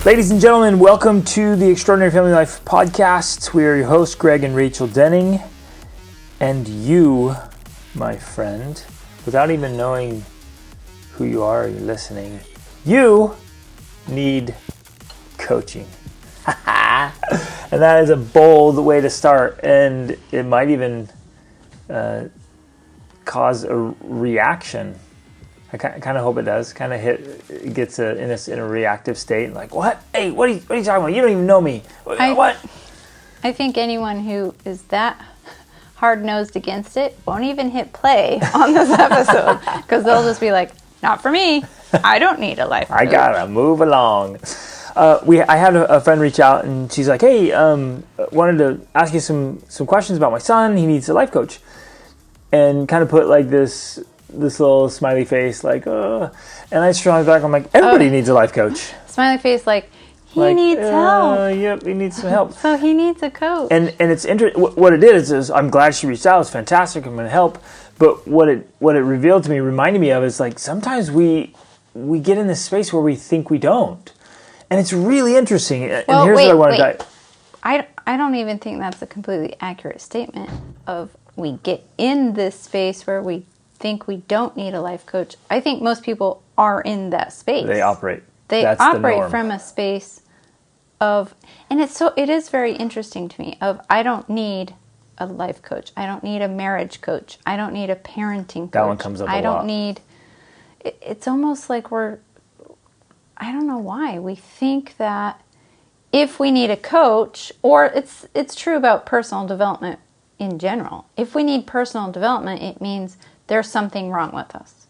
Ladies and gentlemen, welcome to the Extraordinary Family Life podcast. We are your hosts, Greg and Rachel Denning. And you, my friend, without even knowing who you are, you're listening, you need coaching. And that is a bold way to start, and it might even cause a reaction. I kind of hope it does. Kind of gets in a reactive state, like, what? Hey, what are you talking about? You don't even know me. What? I think anyone who is that hard-nosed against it won't even hit play on this episode, because they'll just be like, not for me. I don't need a life coach. I gotta move along. I had a friend reach out, and she's like, hey, wanted to ask you some questions about my son. He needs a life coach. And kind of put like this little smiley face, like, and I strong back. I'm like, everybody needs a life coach. Smiley face, like, he needs help. Yep, he needs some help. So he needs a coach. And it's interesting. What it is I'm glad she reached out. It's fantastic. I'm going to help. But what it revealed to me, reminded me of, is like sometimes we get in this space where we think we don't, and it's really interesting. And here's what I want to dive. I don't even think that's a completely accurate statement of we get in this space where we think we don't need a life coach. I think most people are in that space. They operate. That's operate from a space of, and it is very interesting to me, of I don't need a life coach. I don't need a marriage coach. I don't need a parenting coach. That one comes up a lot. I don't need, it's almost like I don't know why. We think that if we need a coach, or it's true about personal development in general. If we need personal development, it means there's something wrong with us.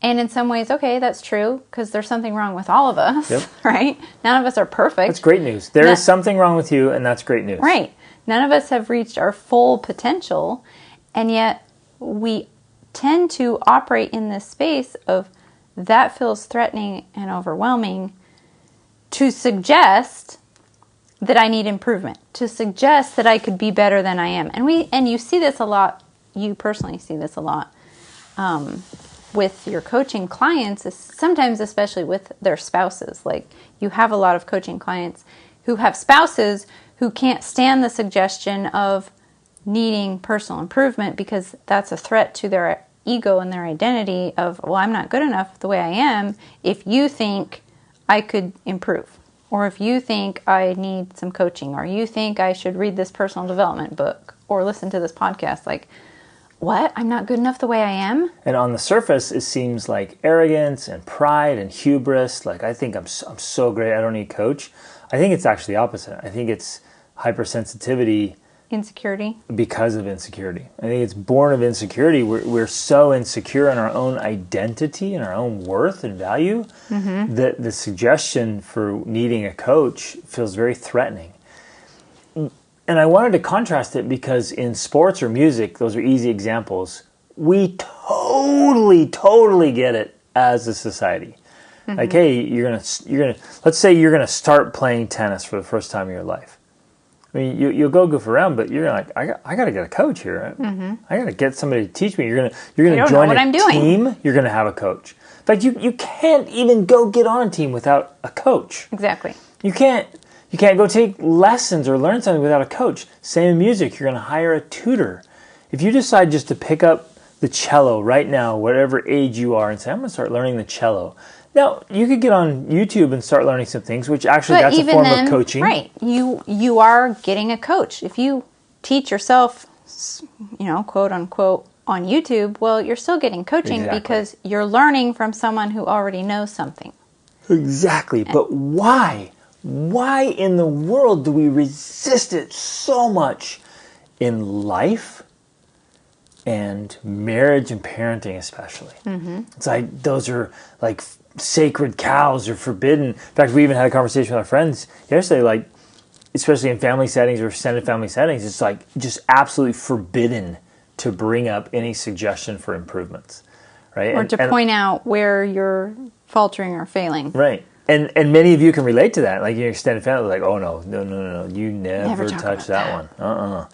And in some ways, okay, that's true, because there's something wrong with all of us, yep. Right? None of us are perfect. That's great news. There is something wrong with you, and that's great news. Right. None of us have reached our full potential, and yet we tend to operate in this space of that feels threatening and overwhelming, to suggest that I need improvement, to suggest that I could be better than I am. And you see this a lot, you personally see this a lot with your coaching clients, sometimes especially with their spouses. Like, you have a lot of coaching clients who have spouses who can't stand the suggestion of needing personal improvement, because that's a threat to their ego and their identity of, well, I'm not good enough the way I am if you think I could improve. Or if you think I need some coaching, or you think I should read this personal development book or listen to this podcast, like, what? I'm not good enough the way I am? And on the surface, it seems like arrogance and pride and hubris. Like, I think I'm so great, I don't need a coach. I think it's actually the opposite. I think it's hypersensitivity. Insecurity. Because of insecurity. I think it's born of insecurity. We're so insecure in our own identity and our own worth and value that the suggestion for needing a coach feels very threatening. And I wanted to contrast it because in sports or music, those are easy examples. We totally get it as a society. Mm-hmm. Like, hey, let's say you're gonna start playing tennis for the first time in your life. I mean, you'll go goof around, but you're like, I got to get a coach here. Mm-hmm. I got to get somebody to teach me. You're gonna join a team. You're gonna have a coach. In fact, you can't even go get on a team without a coach. Exactly. You can't go take lessons or learn something without a coach. Same in music. You're gonna hire a tutor. If you decide just to pick up the cello right now, whatever age you are, and say, I'm gonna start learning the cello. Now, you could get on YouTube and start learning some things, which actually that's a form of coaching. Right. You are getting a coach. If you teach yourself, quote unquote, on YouTube, well, you're still getting coaching because you're learning from someone who already knows something. Exactly. But why? Why in the world do we resist it so much in life and marriage and parenting especially? Mm-hmm. It's like those are like sacred cows are forbidden. In fact, we even had a conversation with our friends yesterday, like, especially in family settings or extended family settings, it's like just absolutely forbidden to bring up any suggestion for improvements, right? Or to point out where you're faltering or failing. Right. And many of you can relate to that. Like, your extended family, like, oh, no, you never touch that one.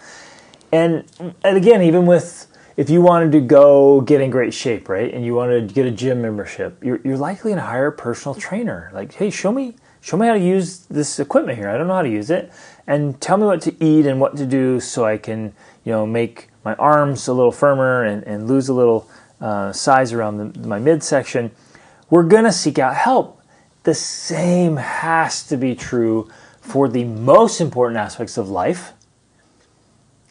And again, even with, if you wanted to go get in great shape, right, and you wanted to get a gym membership, you're likely to hire a personal trainer. Like, hey, show me show me how to use this equipment here. I don't know how to use it. And tell me what to eat and what to do so I can, make my arms a little firmer and lose a little size around my midsection. We're going to seek out help. The same has to be true for the most important aspects of life,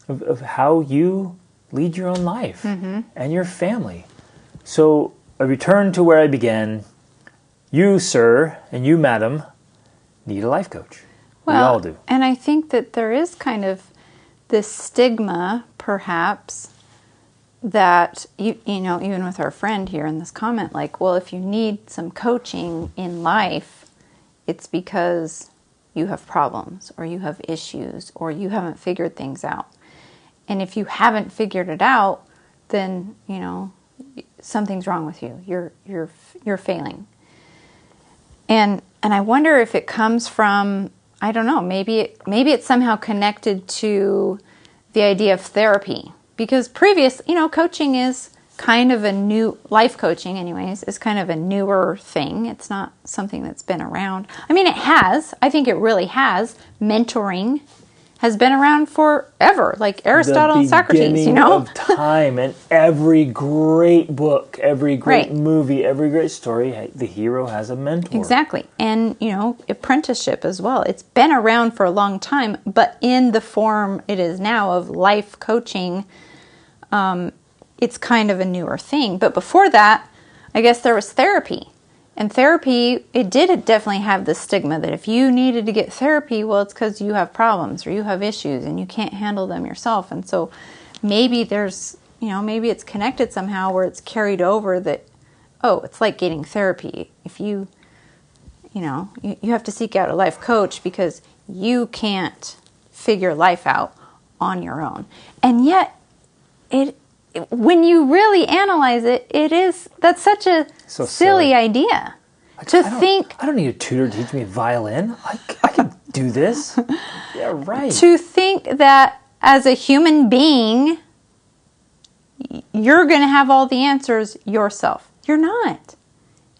of how you lead your own life and your family. So I return to where I began. You, sir, and you, madam, need a life coach. Well, we all do. And I think that there is kind of this stigma, perhaps, that, even with our friend here in this comment, like, well, if you need some coaching in life, it's because you have problems or you have issues or you haven't figured things out. And if you haven't figured it out, then, something's wrong with you. You're failing. And I wonder if it comes from, I don't know, maybe it's somehow connected to the idea of therapy. Because coaching is kind of a new, life coaching anyways, is kind of a newer thing. It's not something that's been around. I mean, it has. I think it really has. Mentoring has been around forever, like Aristotle and Socrates, The beginning of time, and every great book, every great movie, every great story, the hero has a mentor. Exactly. And, apprenticeship as well. It's been around for a long time, but in the form it is now of life coaching, it's kind of a newer thing. But before that, I guess there was therapy. And therapy, it did definitely have the stigma that if you needed to get therapy, well, it's because you have problems or you have issues and you can't handle them yourself. And so maybe there's, maybe it's connected somehow where it's carried over that, oh, it's like getting therapy. If you have to seek out a life coach because you can't figure life out on your own. And yet, when you really analyze it, that's such a silly idea. I don't need a tutor to teach me violin. I can do this. Yeah, right. To think that as a human being, you're going to have all the answers yourself. You're not.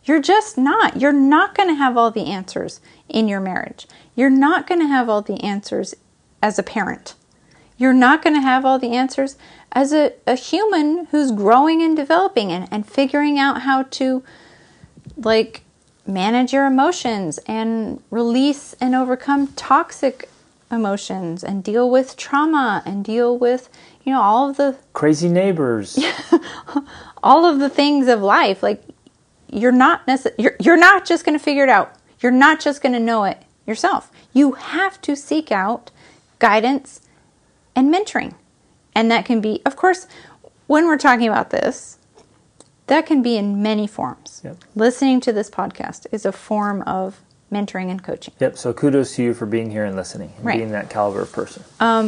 You're just not. You're not going to have all the answers in your marriage. You're not going to have all the answers as a parent. You're not going to have all the answers as a human who's growing and developing and figuring out how to, manage your emotions and release and overcome toxic emotions and deal with trauma and deal with, all of the crazy neighbors, all of the things of life. You're not you're not just going to figure it out. You're not just going to know it yourself. You have to seek out guidance and mentoring. And that can be, of course, when we're talking about this, that can be in many forms. Yep. Listening to this podcast is a form of mentoring and coaching. Yep. So kudos to you for being here and listening and being that caliber of person.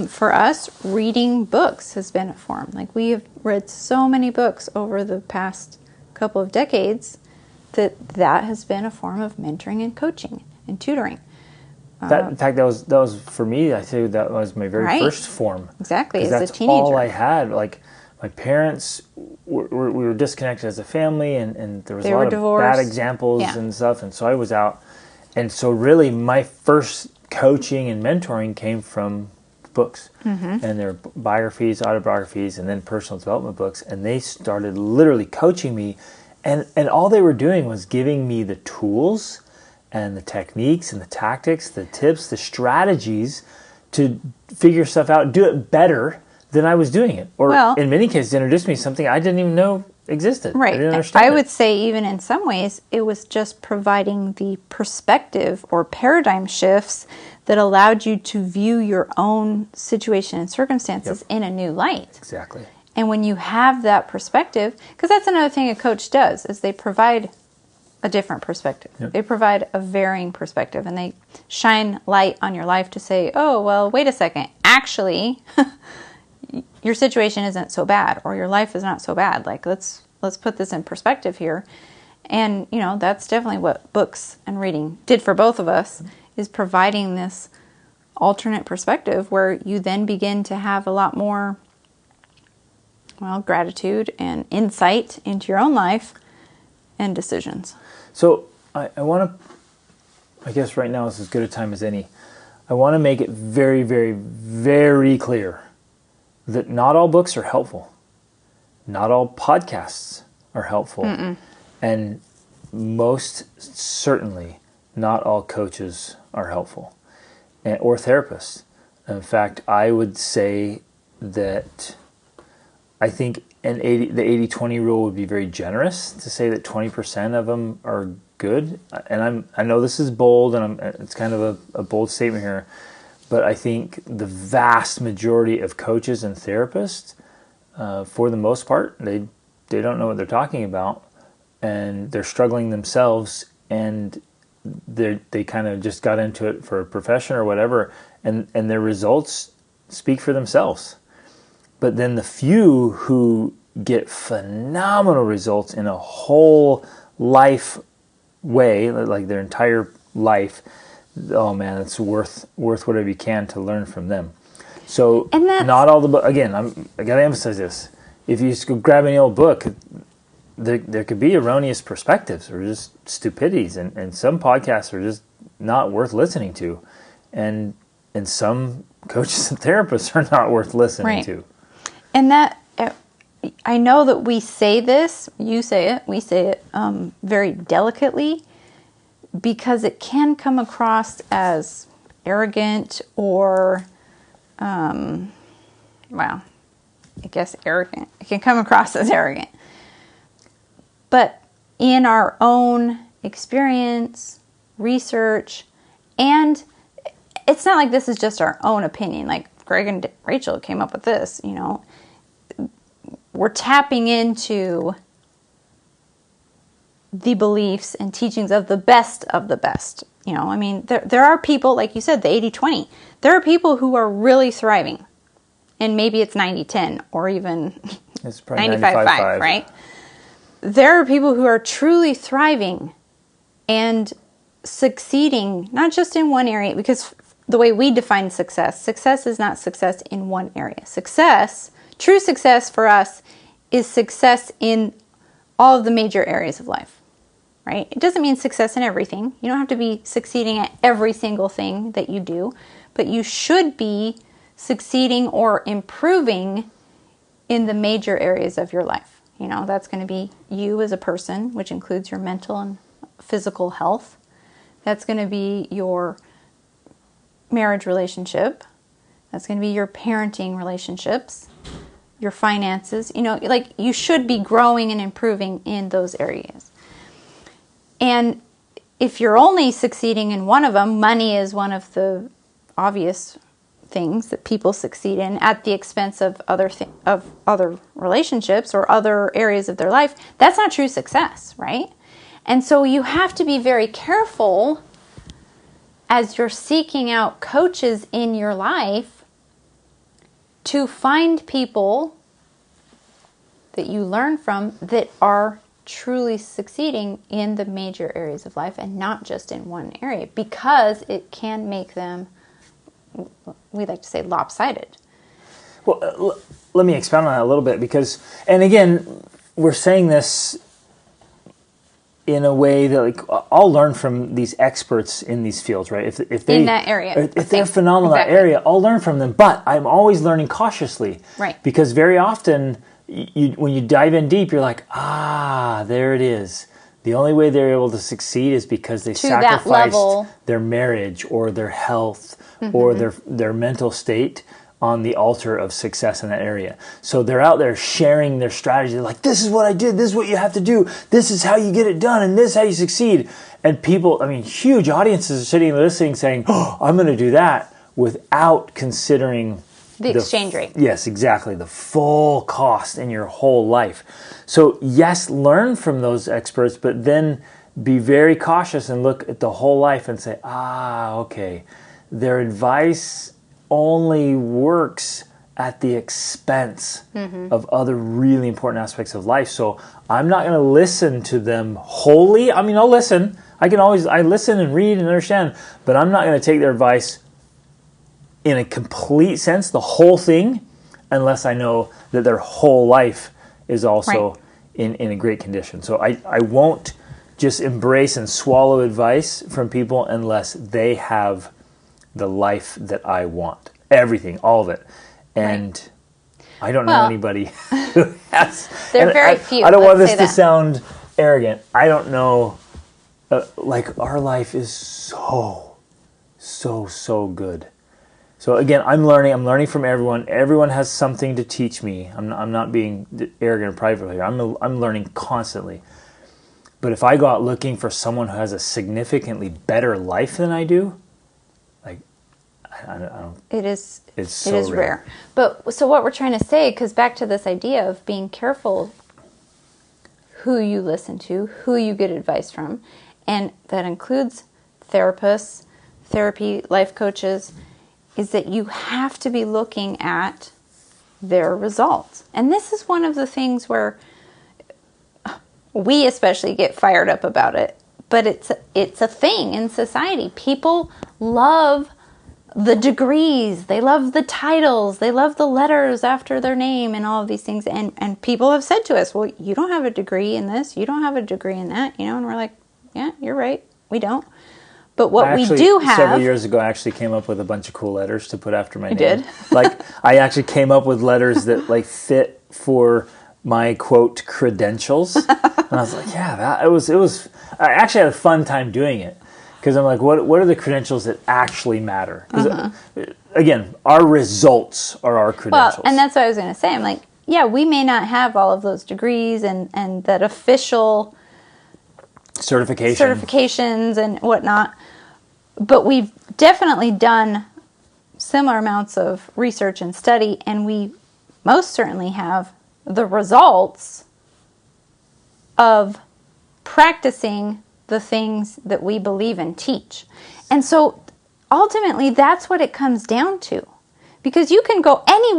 For us, reading books has been a form. We have read so many books over the past couple of decades that has been a form of mentoring and coaching and tutoring. In fact, that was for me. I think that was my very first form. Exactly, as a teenager. That's all I had. My parents, we were disconnected as a family, and there was a lot of divorced. bad examples and stuff. And so I was out, and so really my first coaching and mentoring came from books, and their biographies, autobiographies, and then personal development books. And they started literally coaching me, and all they were doing was giving me the tools and the techniques and the tactics, the tips, the strategies to figure stuff out, do it better than I was doing it. Or in many cases, introduced me to something I didn't even know existed. Right. I didn't understand I would say even in some ways, it was just providing the perspective or paradigm shifts that allowed you to view your own situation and circumstances in a new light. Exactly. And when you have that perspective, because that's another thing a coach does, is they provide a different perspective. Yep. They provide a varying perspective, and they shine light on your life to say, oh, well, wait a second. Actually, your situation isn't so bad, or your life is not so bad. Let's put this in perspective here. And, that's definitely what books and reading did for both of us, is providing this alternate perspective where you then begin to have a lot more, gratitude and insight into your own life and decisions. So I want to I guess right now is as good a time as any. I want to make it very, very, very clear that not all books are helpful. Not all podcasts are helpful. Mm-mm. And most certainly not all coaches are helpful or therapists. In fact, I would say that I think the 80-20 rule would be very generous to say that 20% of them are good. And I know this is bold, and it's kind of a bold statement here, but I think the vast majority of coaches and therapists, for the most part, they don't know what they're talking about, and they're struggling themselves, and they kind of just got into it for a profession or whatever, and their results speak for themselves. But then the few who get phenomenal results in a whole life way, like their entire life, oh man, it's worth whatever you can to learn from them. So not all the again, I got to emphasize this. If you just go grab any old book, there could be erroneous perspectives or just stupidities, and some podcasts are just not worth listening to, and some coaches and therapists are not worth listening to. And that, I know that we say this, you say it, we say it very delicately, because it can come across as arrogant or, I guess arrogant. It can come across as arrogant. But in our own experience, research, and it's not like this is just our own opinion, like Greg and Rachel came up with this, we're tapping into the beliefs and teachings of the best of the best. There are people, like you said, the 80-20. There are people who are really thriving. And maybe it's 90-10 or even 95-5, right? There are people who are truly thriving and succeeding, not just in one area, because the way we define success is not success in one area. True success for us is success in all of the major areas of life, right? It doesn't mean success in everything. You don't have to be succeeding at every single thing that you do, but you should be succeeding or improving in the major areas of your life. That's going to be you as a person, which includes your mental and physical health. That's going to be your marriage relationship. That's going to be your parenting relationships, your finances. You should be growing and improving in those areas. And if you're only succeeding in one of them, money is one of the obvious things that people succeed in at the expense of other relationships or other areas of their life. That's not true success, right? And so you have to be very careful as you're seeking out coaches in your life to find people that you learn from that are truly succeeding in the major areas of life and not just in one area, because it can make them, we like to say, lopsided. Well, let me expound on that a little bit, because, and again, we're saying this in a way that I'll learn from these experts in these fields, right? If they, in that area. If they're phenomenal in that area, I'll learn from them. But I'm always learning cautiously. Right. Because very often, when you dive in deep, you're like, there it is. The only way they're able to succeed is because they sacrificed their marriage or their health or their mental state on the altar of success in that area. So they're out there sharing their strategy. They're like, this is what I did. This is what you have to do. This is how you get it done. And this is how you succeed. And people, huge audiences are sitting and listening saying, I'm going to do that, without considering the exchange rate. Yes, exactly. The full cost in your whole life. So yes, learn from those experts, but then be very cautious and look at the whole life and say, okay, their advice only works at the expense of other really important aspects of life. So I'm not going to listen to them wholly. I'll listen. I listen and read and understand, but I'm not going to take their advice in a complete sense, the whole thing, unless I know that their whole life is also in a great condition. So I won't just embrace and swallow advice from people unless they have the life that I want. Everything, all of it. And I don't know anybody who has. There are very few. I don't want this to sound arrogant. I don't know. Like, our life is so good. So again, I'm learning from everyone. Everyone has something to teach me. I'm not being arrogant or prideful here. I'm learning constantly. But if I go out looking for someone who has a significantly better life than I do, like, I don't. It is so rare. But so what we're trying to say, because back to this idea of being careful who you listen to, who you get advice from, and that includes therapists, therapy, life coaches, is that you have to be looking at their results. And this is one of the things where we especially get fired up about it, but it's a thing in society. People love the degrees, they love the titles, they love the letters after their name and all of these things. And people have said to us, well, you don't have a degree in this, you don't have a degree in that, and we're like, yeah, you're right, we don't. But what we do have... Several years ago, I actually came up with a bunch of cool letters to put after my name. You did? Like, I actually came up with letters that, like, fit for my, quote, credentials. And I was like, yeah, it was... I actually had a fun time doing it. Because I'm like, what are the credentials that actually matter? Because, again, our results are our credentials. Well, and that's what I was going to say. I'm like, yeah, we may not have all of those degrees and that official... certifications and whatnot, but we've definitely done similar amounts of research and study, and we most certainly have the results of practicing the things that we believe and teach. And so ultimately that's what it comes down to, because you can go, any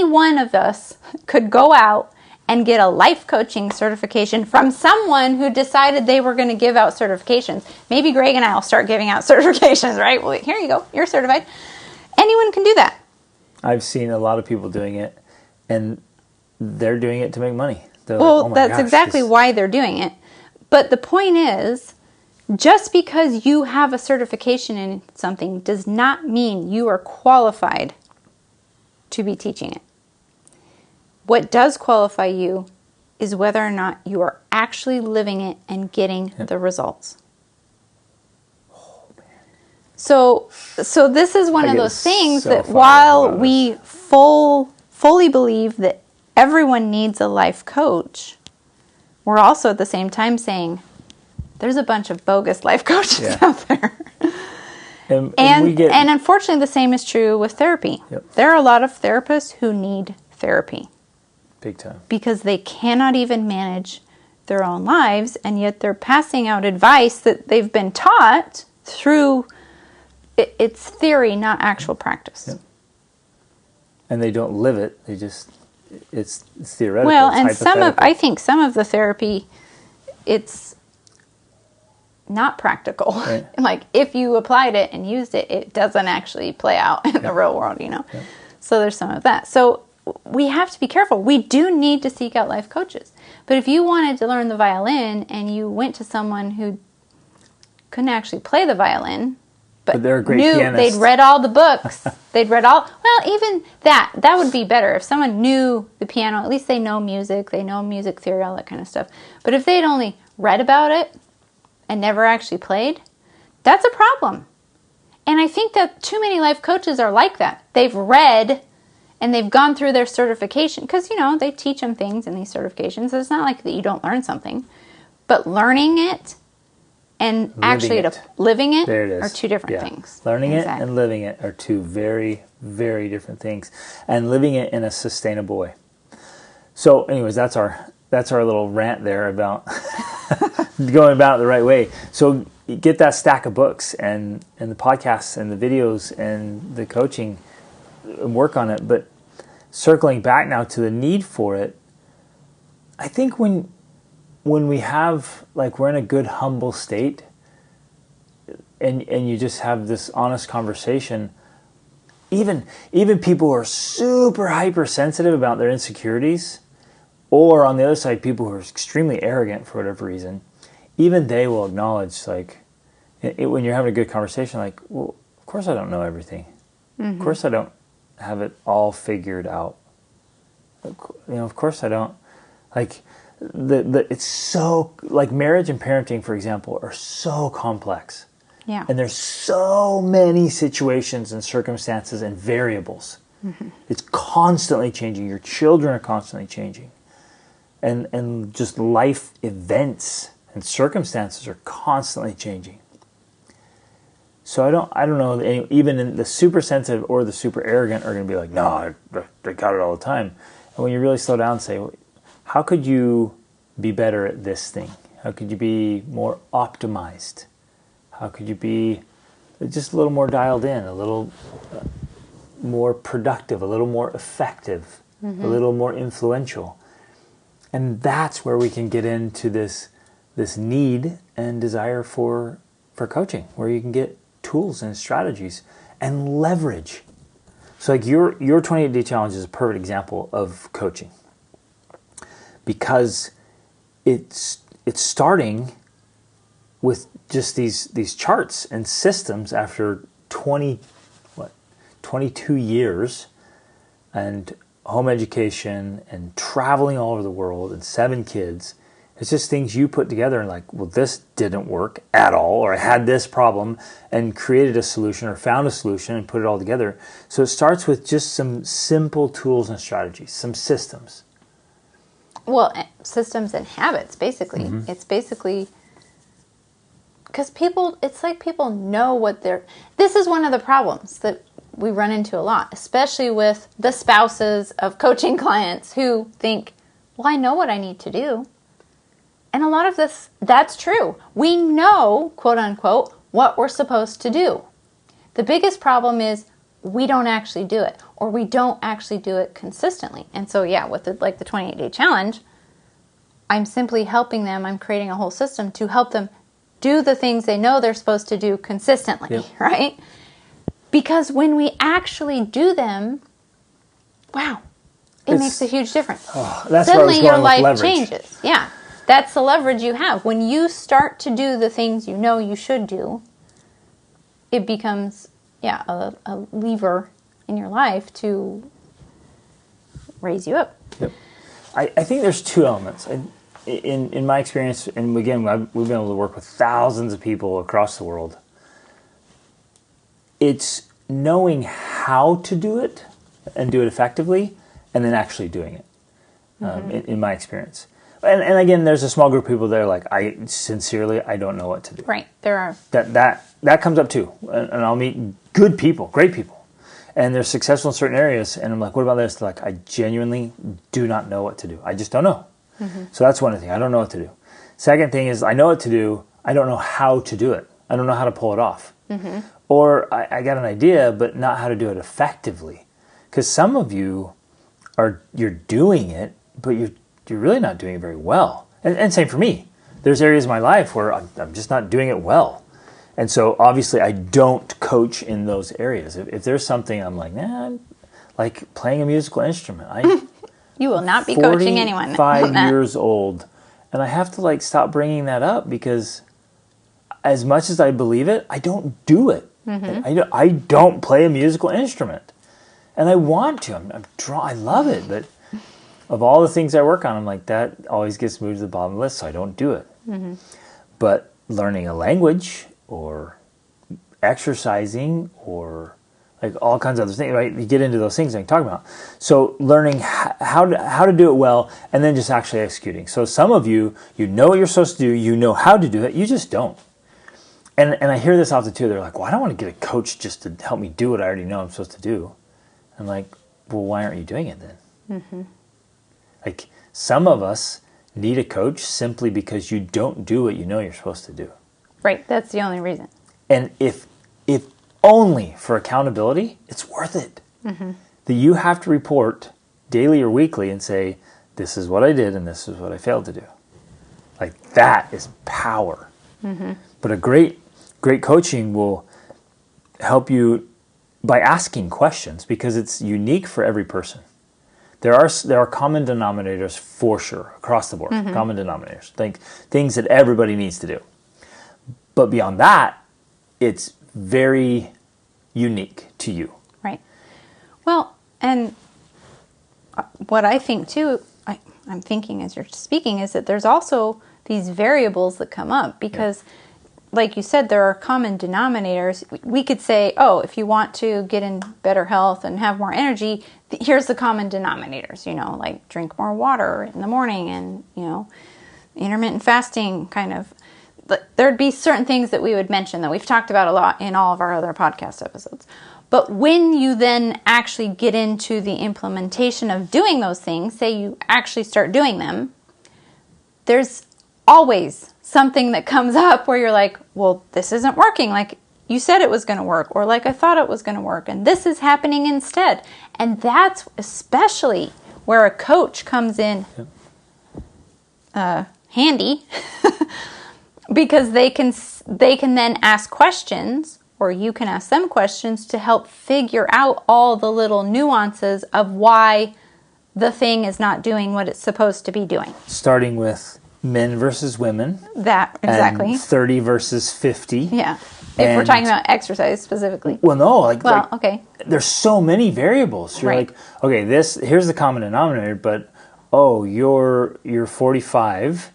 one of us could go out and get a life coaching certification from someone who decided they were going to give out certifications. Maybe Greg and I will start giving out certifications, right? Well, here you go. You're certified. Anyone can do that. I've seen a lot of people doing it, and they're doing it to make money. They're well, like, oh my that's gosh, exactly why they're doing it. But the point is, just because you have a certification in something does not mean you are qualified to be teaching it. What does qualify you is whether or not you are actually living it and getting the results. Oh, man. So this is one of those things that while we fully believe that everyone needs a life coach, we're also at the same time saying there's a bunch of bogus life coaches out there. And unfortunately the same is true with therapy. Yep. There are a lot of therapists who need therapy. Big time. Because they cannot even manage their own lives, and yet they're passing out advice that they've been taught through it's theory, not actual practice. Yep. And they don't live it. They just it's theoretical. Well, and I think some of the therapy, it's not practical. Right. Like, if you applied it and used it, it doesn't actually play out in the real world, Yeah. So there's some of that. So we have to be careful. We do need to seek out life coaches. But if you wanted to learn the violin and you went to someone who couldn't actually play the violin, but they're a great pianist. They'd read all the books. Even that would be better. If someone knew the piano, at least they know music theory, all that kind of stuff. But if they'd only read about it and never actually played, that's a problem. And I think that too many life coaches are like that. They've read and they've gone through their certification, because, they teach them things in these certifications. So it's not like that you don't learn something. But learning it and living it are two different things. Learning it and living it are two very, very different things. And living it in a sustainable way. So anyways, that's our little rant there about going about it the right way. So you get that stack of books and the podcasts and the videos and the coaching and work on it. But circling back now to the need for it, I think when we have, like, we're in a good humble state and you just have this honest conversation, even people who are super hypersensitive about their insecurities, or on the other side, people who are extremely arrogant for whatever reason, even they will acknowledge, like, when you're having a good conversation, like, well, of course I don't know everything. Of course I don't have it all figured out. Of course I don't. Like, it's so, like, marriage and parenting, for example, are so complex. Yeah. And there's so many situations and circumstances and variables. It's constantly changing. Your children are constantly changing. And just life events and circumstances are constantly changing. So I don't know, even in the super sensitive or the super arrogant are going to be like, no, I got it all the time. And when you really slow down and say, well, how could you be better at this thing? How could you be more optimized? How could you be just a little more dialed in, a little more productive, a little more effective, a little more influential? And that's where we can get into this need and desire for coaching, where you can get tools and strategies and leverage. So like your 28-day challenge is a perfect example of coaching, because it's starting with just these charts and systems after 22 years and home education and traveling all over the world and 7 kids. It's just things you put together and like, well, this didn't work at all, or I had this problem and created a solution or found a solution and put it all together. So it starts with just some simple tools and strategies, some systems. Well, systems and habits, basically. It's basically, because it's like people know what this is one of the problems that we run into a lot, especially with the spouses of coaching clients who think, well, I know what I need to do. And a lot of this, that's true. We know, quote unquote, what we're supposed to do. The biggest problem is we don't actually do it, or we don't actually do it consistently. And so, yeah, with the 28-day challenge, I'm simply helping them. I'm creating a whole system to help them do the things they know they're supposed to do consistently, right? Because when we actually do them, wow, it makes a huge difference. Suddenly your life changes. Yeah, that's the leverage you have. When you start to do the things you know you should do, it becomes, a lever in your life to raise you up. Yep. I think there's 2 elements. In my experience, and again, we've been able to work with thousands of people across the world. It's knowing how to do it and do it effectively, and then actually doing it, in my experience. And again, there's a small group of people that are like, I don't know what to do. Right, there are. That comes up too. And I'll meet good people, great people, and they're successful in certain areas, and I'm like, what about this? They're like, I genuinely do not know what to do. I just don't know. So that's one thing. I don't know what to do. Second thing is, I know what to do. I don't know how to do it. I don't know how to pull it off. Or I got an idea, but not how to do it effectively. Because some of you you're doing it, but you're really not doing it very well. And same for me. There's areas of my life where I'm just not doing it well. And so obviously I don't coach in those areas. If there's something I'm like, like playing a musical instrument. You will not be coaching anyone. 45 years old. And I have to stop bringing that up, because as much as I believe it, I don't do it. I don't play a musical instrument. And I want to. I love it. But of all the things I work on, I'm like, that always gets moved to the bottom of the list, so I don't do it. But learning a language or exercising or all kinds of other things, right? You get into those things I can talk about. So learning how to do it well, and then just actually executing. So some of you know what you're supposed to do, you know how to do it, you just don't. And I hear this often too. They're like, well, I don't want to get a coach just to help me do what I already know I'm supposed to do. I'm like, well, why aren't you doing it then? Some of us need a coach simply because you don't do what you know you're supposed to do. Right, that's the only reason. And if only for accountability, it's worth it. That you have to report daily or weekly and say, this is what I did and this is what I failed to do. That is power. But a great coaching will help you by asking questions, because it's unique for every person. there are common denominators for sure across the board. Common denominators, things that everybody needs to do. But beyond that, it's very unique to you. Right. Well, and what I think too, I'm thinking as you're speaking, is that there's also these variables that come up because, like you said, there are common denominators. We could say, oh, if you want to get in better health and have more energy, here's the common denominators, like drink more water in the morning and, intermittent fasting kind of. There'd be certain things that we would mention that we've talked about a lot in all of our other podcast episodes. But when you then actually get into the implementation of doing those things, say you actually start doing them, there's always something that comes up where you're like, well, this isn't working like you said it was going to work, or like I thought it was going to work, and this is happening instead. And that's especially where a coach comes in handy because they can then ask questions, or you can ask them questions to help figure out all the little nuances of why the thing is not doing what it's supposed to be doing. Starting with men versus women. That, exactly. And 30 versus 50. Yeah. If we're talking about exercise specifically. Well, no. Okay. There's so many variables. You're like, okay, here's the common denominator, but, you're 45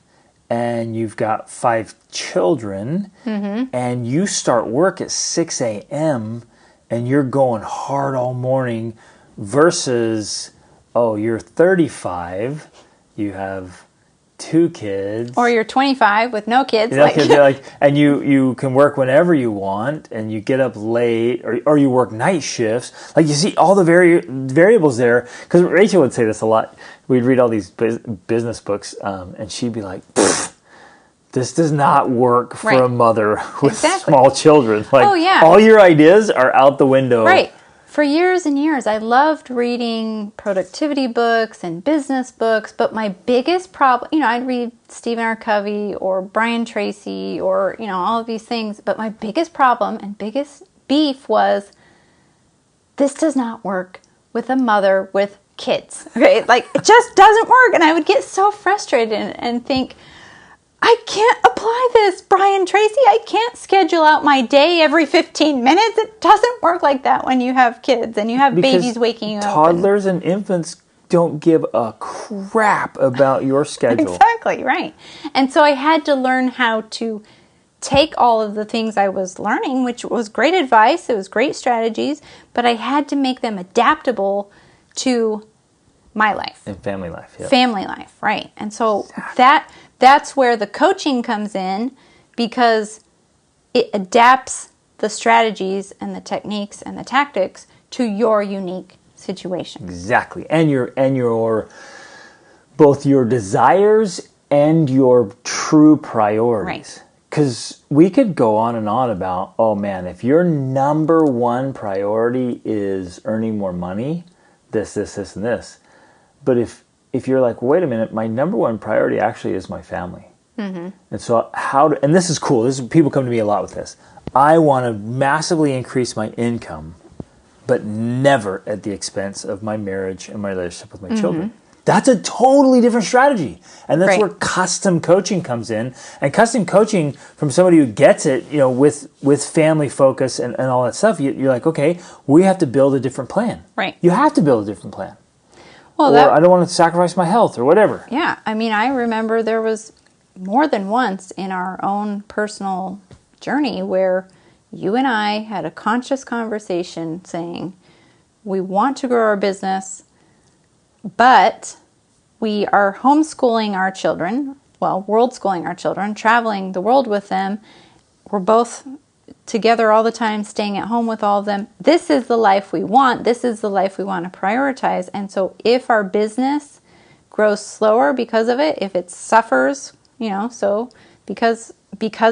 and you've got 5 children and you start work at 6 a.m. and you're going hard all morning versus, you're 35, you have 2 kids. Or you're 25 with no kids. And you can work whenever you want and you get up late or you work night shifts. Like you see all the variables there. Because Rachel would say this a lot. We'd read all these business books and she'd be like, this does not work for a mother with small children. All your ideas are out the window. Right. For years and years, I loved reading productivity books and business books, but my biggest problem, I'd read Stephen R. Covey or Brian Tracy or, all of these things, but my biggest problem and biggest beef was this does not work with a mother with kids. Okay, it just doesn't work. And I would get so frustrated and think, I can't apply this, Brian Tracy. I can't schedule out my day every 15 minutes. It doesn't work like that when you have kids and you have babies waking you up. Toddlers and infants don't give a crap about your schedule. Exactly, right. And so I had to learn how to take all of the things I was learning, which was great advice, it was great strategies, but I had to make them adaptable to my life. And family life, yeah. Family life, right. And so that's where the coaching comes in because it adapts the strategies and the techniques and the tactics to your unique situation. Exactly. And your both your desires and your true priorities. Right. Because we could go on and on about, if your number one priority is earning more money, this, and this. But if you're like, wait a minute, my number one priority actually is my family. And so and this is cool. People come to me a lot with this. I want to massively increase my income, but never at the expense of my marriage and my relationship with my children. That's a totally different strategy. And that's where custom coaching comes in. And custom coaching from somebody who gets it, with family focus and all that stuff, you're like, okay, we have to build a different plan. Right. You have to build a different plan. Well, I don't want to sacrifice my health or whatever. Yeah. I remember there was more than once in our own personal journey where you and I had a conscious conversation saying, we want to grow our business, but we are homeschooling our children, world schooling our children, traveling the world with them. We're both together all the time, staying at home with all of them. This is the life we want. This is the life we want to prioritize. And so if our business grows slower because of it, if it suffers, so because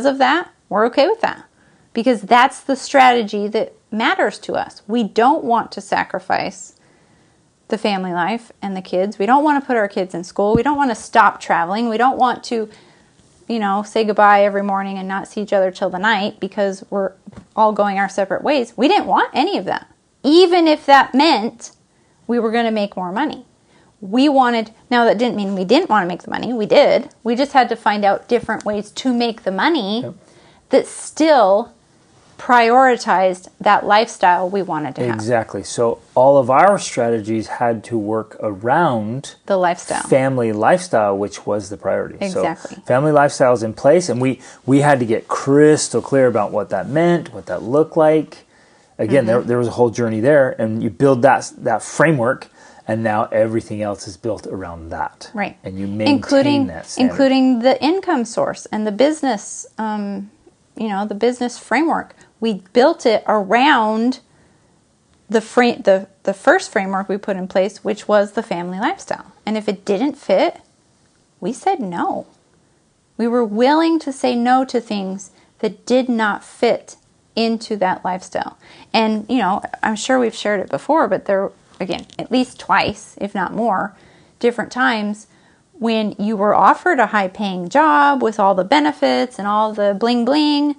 of that, we're okay with that. Because that's the strategy that matters to us. We don't want to sacrifice the family life and the kids. We don't want to put our kids in school. We don't want to stop traveling. We don't want to say goodbye every morning and not see each other till the night because we're all going our separate ways. We didn't want any of that. Even if that meant we were going to make more money. Now that didn't mean we didn't want to make the money. We did. We just had to find out different ways to make the money that still prioritized that lifestyle we wanted to have. Exactly. So all of our strategies had to work around The lifestyle. family lifestyle, which was the priority. Exactly. So family lifestyle is in place, and we had to get crystal clear about what that meant, what that looked like. Again, there was a whole journey there, and you build that framework, and now everything else is built around that. Right. And you maintain that standard. Including the income source and the business, the business framework. We built it around the first framework we put in place, which was the family lifestyle. And if it didn't fit, we said no. We were willing to say no to things that did not fit into that lifestyle. And, I'm sure we've shared it before, but there, again, at least twice, if not more, different times when you were offered a high-paying job with all the benefits and all the bling-bling,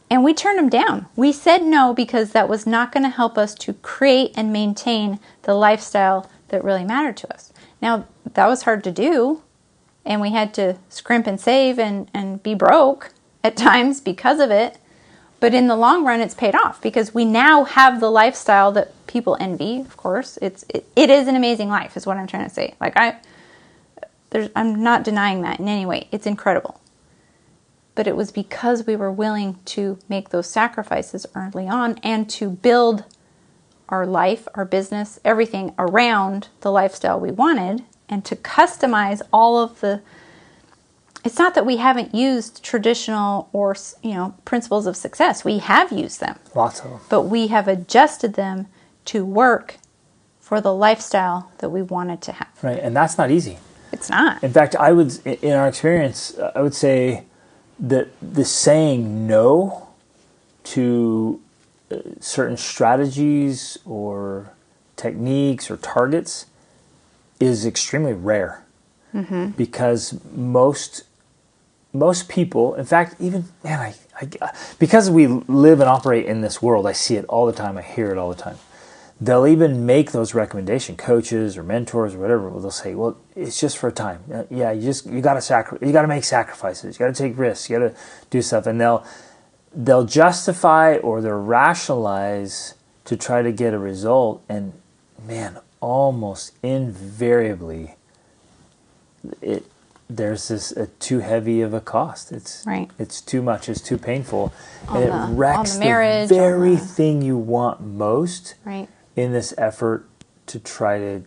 and we turned them down. We said no because that was not going to help us to create and maintain the lifestyle that really mattered to us. Now, that was hard to do, and we had to scrimp and save and be broke at times because of it. But in the long run, it's paid off because we now have the lifestyle that people envy, of course. It is an amazing life, is what I'm trying to say. I'm not denying that in any way. It's incredible. But it was because we were willing to make those sacrifices early on and to build our life, our business, everything around the lifestyle we wanted, and to customize all of the... It's not that we haven't used traditional or, principles of success. We have used them. Lots of them. But we have adjusted them to work for the lifestyle that we wanted to have. Right, and that's not easy. It's not. In fact, in our experience, I would say that the saying no to certain strategies or techniques or targets is extremely rare. Mm-hmm. Because most people, in fact, even, because we live and operate in this world, I see it all the time, I hear it all the time. They'll even make those recommendations, coaches or mentors or whatever. They'll say, "Well, it's just for a time. Yeah, you got to make sacrifices. You got to take risks. You got to do stuff." And they'll justify or they'll rationalize to try to get a result. And man, almost invariably, there's this too heavy of a cost. It's too much. It's too painful, and it wrecks the marriage, the very thing you want most. Right. In this effort to try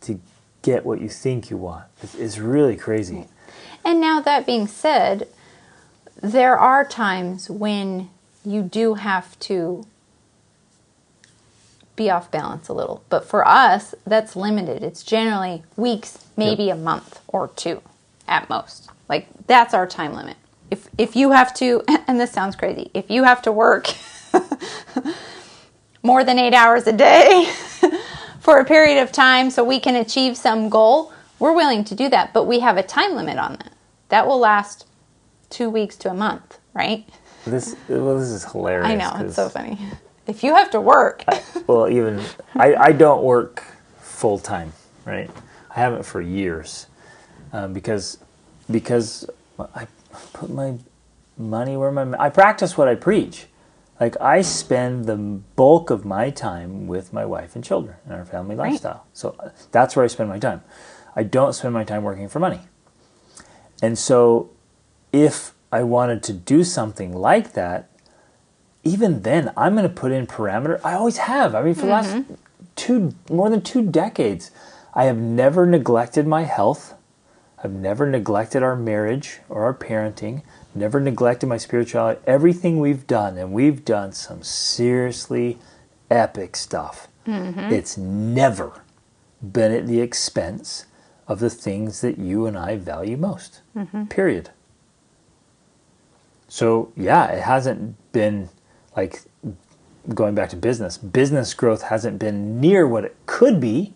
to get what you think you want. It's really crazy. Right. And now that being said, there are times when you do have to be off balance a little. But for us, that's limited. It's generally weeks, maybe a month or two at most. That's our time limit. If you have to, and this sounds crazy, if you have to work more than 8 hours a day for a period of time so we can achieve some goal, we're willing to do that. But we have a time limit on that. That will last 2 weeks to a month, right? This is hilarious. I know, it's so funny. If you have to work. I don't work full time, right? I haven't for years because I put my money where I practice what I preach. I spend the bulk of my time with my wife and children in our family lifestyle. So that's where I spend my time. I don't spend my time working for money. And so if I wanted to do something like that, even then I'm going to put in parameter. I always have. For the last more than 2 decades, I have never neglected my health. I've never neglected our marriage or our parenting. Never neglected my spirituality. Everything we've done, and we've done some seriously epic stuff. Mm-hmm. It's never been at the expense of the things that you and I value most. Mm-hmm. Period. So, it hasn't been going back to business. Business growth hasn't been near what it could be,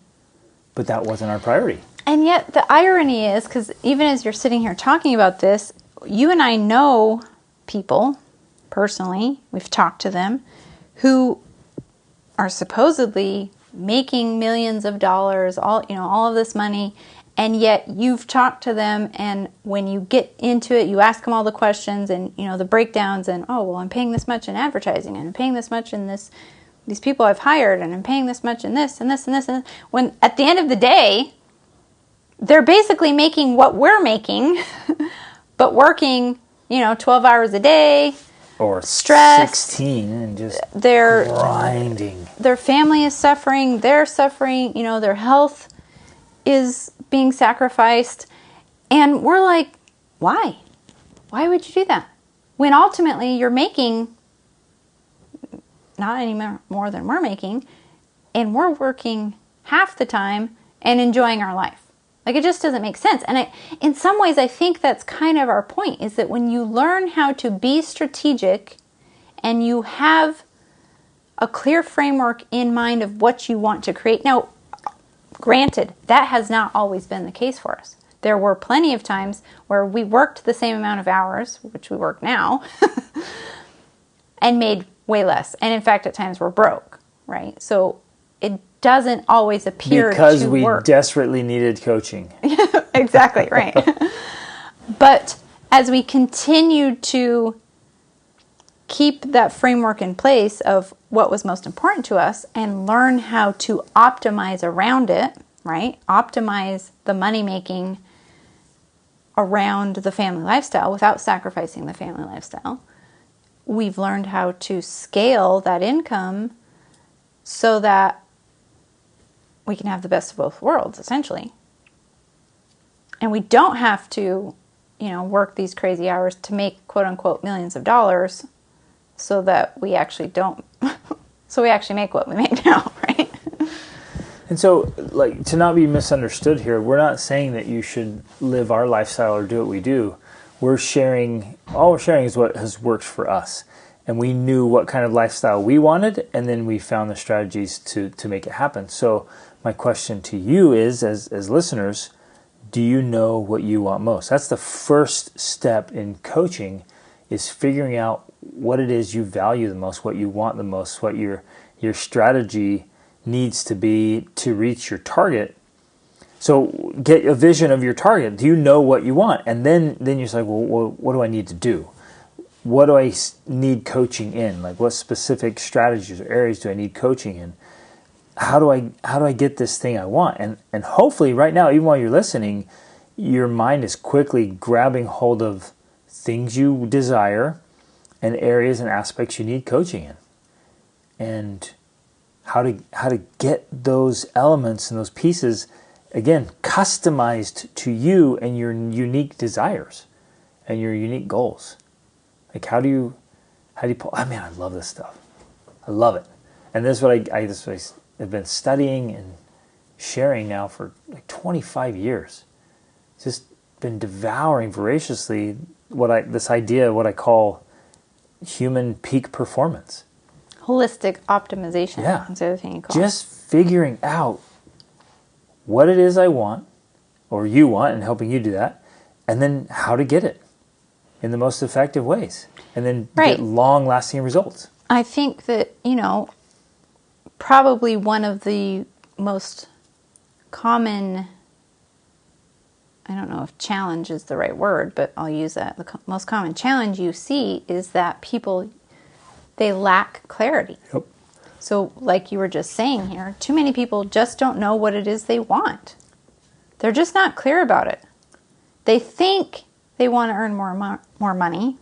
but that wasn't our priority. And yet the irony is, because even as you're sitting here talking about this, you and I know people personally, we've talked to them, who are supposedly making millions of dollars, all of this money, and yet you've talked to them, and when you get into it, you ask them all the questions and the breakdowns, and I'm paying this much in advertising, and I'm paying this much in these people I've hired, and I'm paying this much in this and this and this, and when at the end of the day, they're basically making what we're making, but working 12 hours a day, or stressed, 16, and just they're grinding. Their family is suffering. They're suffering. Their health is being sacrificed. And we're like, why? Why would you do that? When ultimately you're making not any more than we're making, and we're working half the time and enjoying our life. Like, it just doesn't make sense. And in some ways, I think that's kind of our point, is that when you learn how to be strategic and you have a clear framework in mind of what you want to create. Now, granted, that has not always been the case for us. There were plenty of times where we worked the same amount of hours, which we work now, and made way less. And in fact, at times we're broke, right? So it doesn't always appear because to we work. desperately needed coaching. Exactly, right. But as we continue to keep that framework in place of what was most important to us and learn how to optimize around it, right? Optimize the money making around the family lifestyle without sacrificing the family lifestyle. We've learned how to scale that income so that we can have the best of both worlds, essentially. And we don't have to, work these crazy hours to make, quote unquote, millions of dollars so that we actually make what we make now, right? And so, to not be misunderstood here, we're not saying that you should live our lifestyle or do what we do. All we're sharing is what has worked for us. And we knew what kind of lifestyle we wanted, and then we found the strategies to make it happen. So my question to you is, as listeners, do you know what you want most? That's the first step in coaching, is figuring out what it is you value the most, what you want the most, what your strategy needs to be to reach your target. So get a vision of your target. Do you know what you want? And then you're like, well, what do I need to do? What do I need coaching in? Like, what specific strategies or areas do I need coaching in? How do I get this thing I want? And hopefully right now, even while you're listening, your mind is quickly grabbing hold of things you desire and areas and aspects you need coaching in. And how to get those elements and those pieces, again, customized to you and your unique desires and your unique goals. Like, how do you pull? I mean, I love this stuff. I love it. And this is what I have been studying and sharing now for like 25 years. Just been devouring voraciously what I call human peak performance. Holistic optimization. Yeah. That's the other thing you call it. Just figuring out what it is I want, or you want, and helping you do that, and then how to get it in the most effective ways, and then get long-lasting results. I think that, probably one of the most common, I don't know if challenge is the right word, but I'll use that. The most common challenge you see is that people, they lack clarity. Yep. So like you were just saying here, too many people just don't know what it is they want. They're just not clear about it. They think they want to earn more money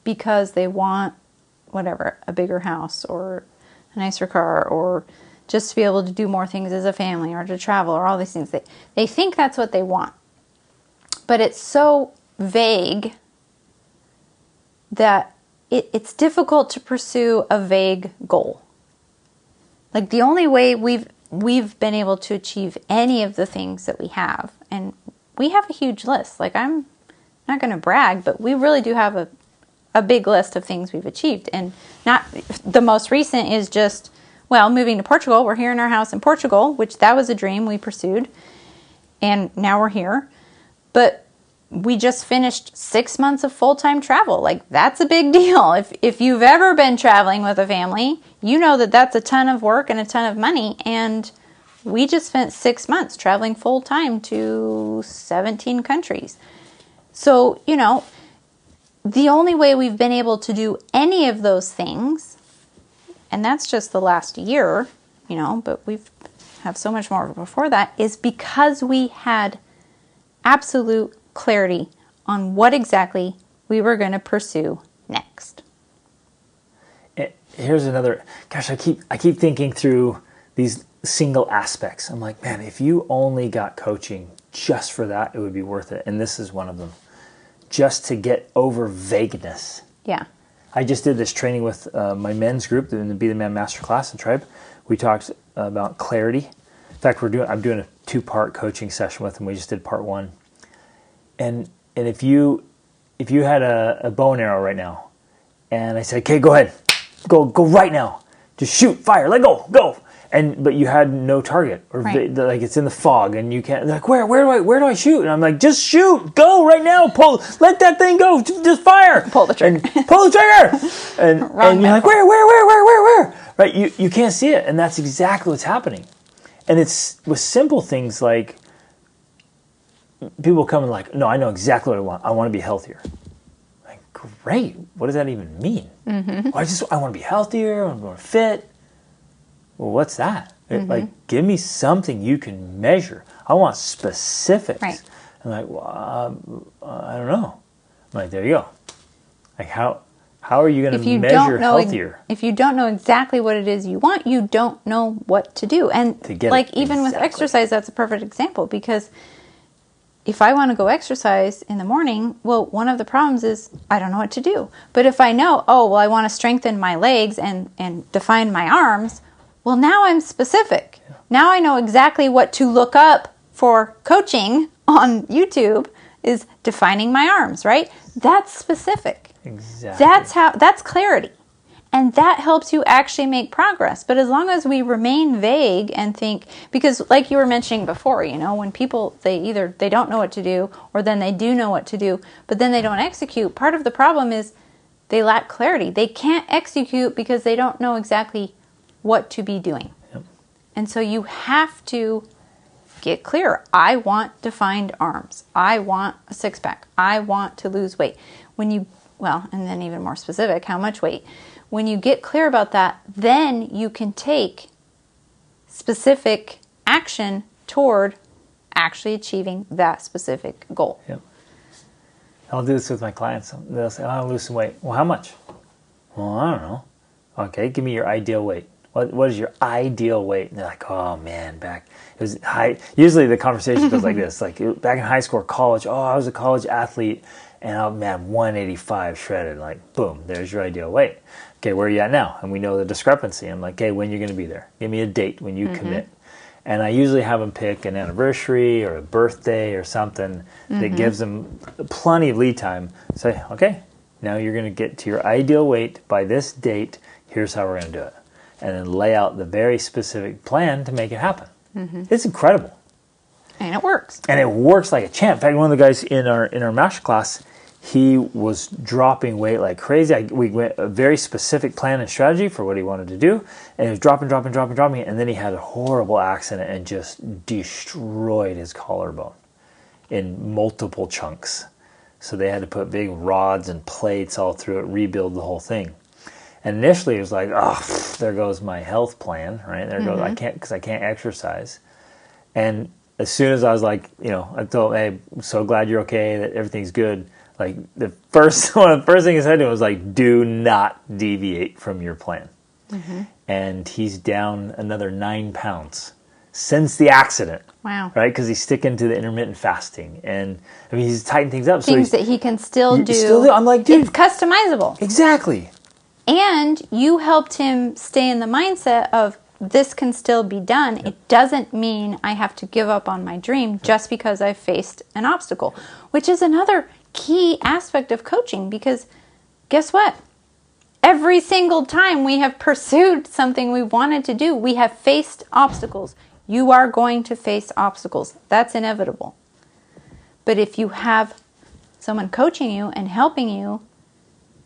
because they want whatever, a bigger house or a nicer car, or just to be able to do more things as a family, or to travel, or all these things. They think that's what they want. But it's so vague that it's difficult to pursue a vague goal. Like, the only way we've been able to achieve any of the things that we have, and we have a huge list. Like, I'm not going to brag, but we really do have a big list of things we've achieved. And not the most recent is just, moving to Portugal. We're here in our house in Portugal, which that was a dream we pursued, and now we're here. But we just finished 6 months of full-time travel. Like, that's a big deal. If you've ever been traveling with a family, you know that that's a ton of work and a ton of money. And we just spent 6 months traveling full-time to 17 countries. So, the only way we've been able to do any of those things, and that's just the last year, but we've have so much more before that, is because we had absolute clarity on what exactly we were going to pursue next. Here's another, gosh, I keep thinking through these single aspects. I'm like, man, if you only got coaching just for that, it would be worth it. And this is one of them. Just to get over vagueness. Yeah. I just did this training with my men's group in the Be the Man Masterclass in Tribe. We talked about clarity. In fact, I'm doing a 2-part coaching session with them. We just did part 1. And if you had a bow and arrow right now, and I said, okay, go ahead, go right now, just shoot, fire, let go. But you had no target, or right. Like it's in the fog, and you can't. They're like, where do I shoot? And I'm like, just shoot, go right now, let that thing go, just fire, pull the trigger, and you're like, where? Right? You can't see it, and that's exactly what's happening. And it's with simple things like people come and like, no, I know exactly what I want. I want to be healthier. Like, great. What does that even mean? Mm-hmm. Well, I want to be healthier. I want to be more fit. Well, what's that? Mm-hmm. Like, give me something you can measure. I want specifics. Right. I'm like, well, I don't know. I'm like, there you go. Like, how are you going to measure healthier? If you don't know exactly what it is you want, you don't know what to do. And even with exercise, that's a perfect example, because if I want to go exercise in the morning, well, one of the problems is I don't know what to do. But if I know, I want to strengthen my legs and define my arms, well, now I'm specific. Yeah. Now I know exactly what to look up for coaching on YouTube is defining my arms, right? That's specific. Exactly. That's clarity. And that helps you actually make progress. But as long as we remain vague and think, because like you were mentioning before, when people, they don't know what to do, or then they do know what to do, but then they don't execute, part of the problem is they lack clarity. They can't execute because they don't know exactly what to be doing. Yep. And so you have to get clear. I want defined arms. I want a 6-pack. I want to lose weight. And then even more specific, how much weight? When you get clear about that, then you can take specific action toward actually achieving that specific goal. Yep. I'll do this with my clients. They'll say, I want to lose some weight. Well, how much? Well, I don't know. Okay, give me your ideal weight. What is your ideal weight? And they're like, oh man, it was high. Usually the conversation goes like this, like back in high school or college, I was a college athlete and 185 shredded. Like, boom, there's your ideal weight. Okay, where are you at now? And we know the discrepancy. I'm like, okay, when you're going to be there? Give me a date when you commit. And I usually have them pick an anniversary or a birthday or something that gives them plenty of lead time. Say, okay, now you're going to get to your ideal weight by this date. Here's how we're going to do it. And then lay out the very specific plan to make it happen. Mm-hmm. It's incredible. And it works. And it works like a champ. In fact, one of the guys in our master class, he was dropping weight like crazy. We went a very specific plan and strategy for what he wanted to do. And he was dropping. And then he had a horrible accident and just destroyed his collarbone in multiple chunks. So they had to put big rods and plates all through it, rebuild the whole thing. And initially it was like, there goes my health plan, right? There goes, I can't exercise. And as soon as I was like, I told him, hey, I'm so glad you're okay, that everything's good. Like one of the first things I said to him was like, do not deviate from your plan. Mm-hmm. And he's down another 9 pounds since the accident. Wow. Right? Because he's sticking to the intermittent fasting. And he's tightened things up. Things that he can still do. I'm like, dude. It's customizable. Exactly. And you helped him stay in the mindset of this can still be done. Yep. It doesn't mean I have to give up on my dream just because I faced an obstacle, which is another key aspect of coaching, because guess what? Every single time we have pursued something we wanted to do, we have faced obstacles. You are going to face obstacles. That's inevitable. But if you have someone coaching you and helping you,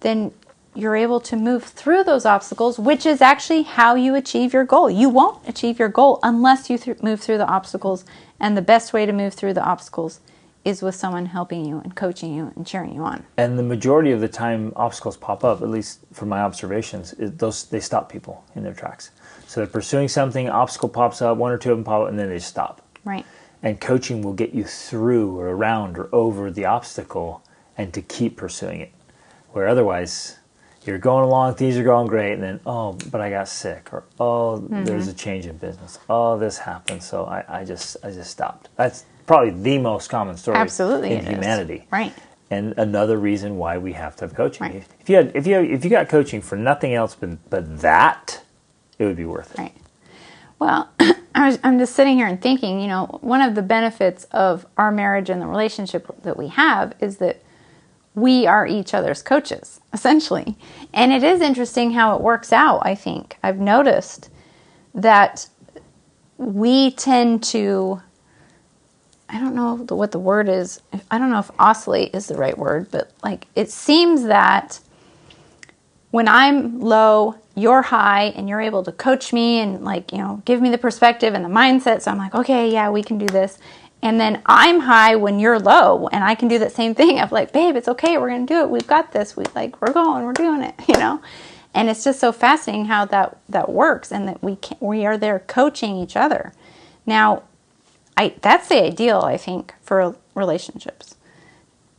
then you're able to move through those obstacles, which is actually how you achieve your goal. You won't achieve your goal unless you move through the obstacles, and the best way to move through the obstacles is with someone helping you and coaching you and cheering you on. And the majority of the time obstacles pop up, at least from my observations, they stop people in their tracks. So they're pursuing something, obstacle pops up, one or two of them pop up, and then they stop. Right. And coaching will get you through or around or over the obstacle and to keep pursuing it. Where otherwise, you're going along, things are going great, and then, oh, but I got sick, or oh, there's a change in business. Oh, this happened, so I just stopped. That's probably the most common story in humanity. Right. And another reason why we have to have coaching. Right. If you got coaching for nothing else but that, it would be worth it. Right. Well, I'm just sitting here and thinking, one of the benefits of our marriage and the relationship that we have is that we are each other's coaches, essentially. And it is interesting how it works out, I think. I've noticed that we tend to, I don't know what the word is. I don't know if oscillate is the right word, but it seems that when I'm low, you're high, and you're able to coach me and give me the perspective and the mindset. So I'm like, okay, yeah, we can do this. And then I'm high when you're low, and I can do that same thing. I'm like, babe, it's okay. We're going to do it. We've got this. We're doing it, And it's just so fascinating how that works, and that we are there coaching each other. Now, that's the ideal, I think, for relationships.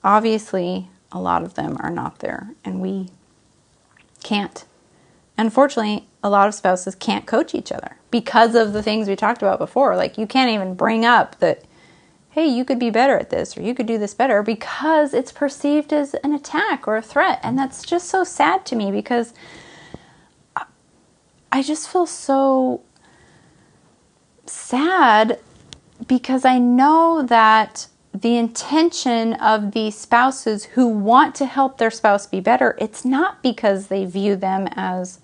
Obviously, a lot of them are not there, and we can't. Unfortunately, a lot of spouses can't coach each other because of the things we talked about before. You can't even bring up that, hey, you could be better at this, or you could do this better, because it's perceived as an attack or a threat. And that's just so sad to me, because I just feel so sad, because I know that the intention of these spouses who want to help their spouse be better, it's not because they view them as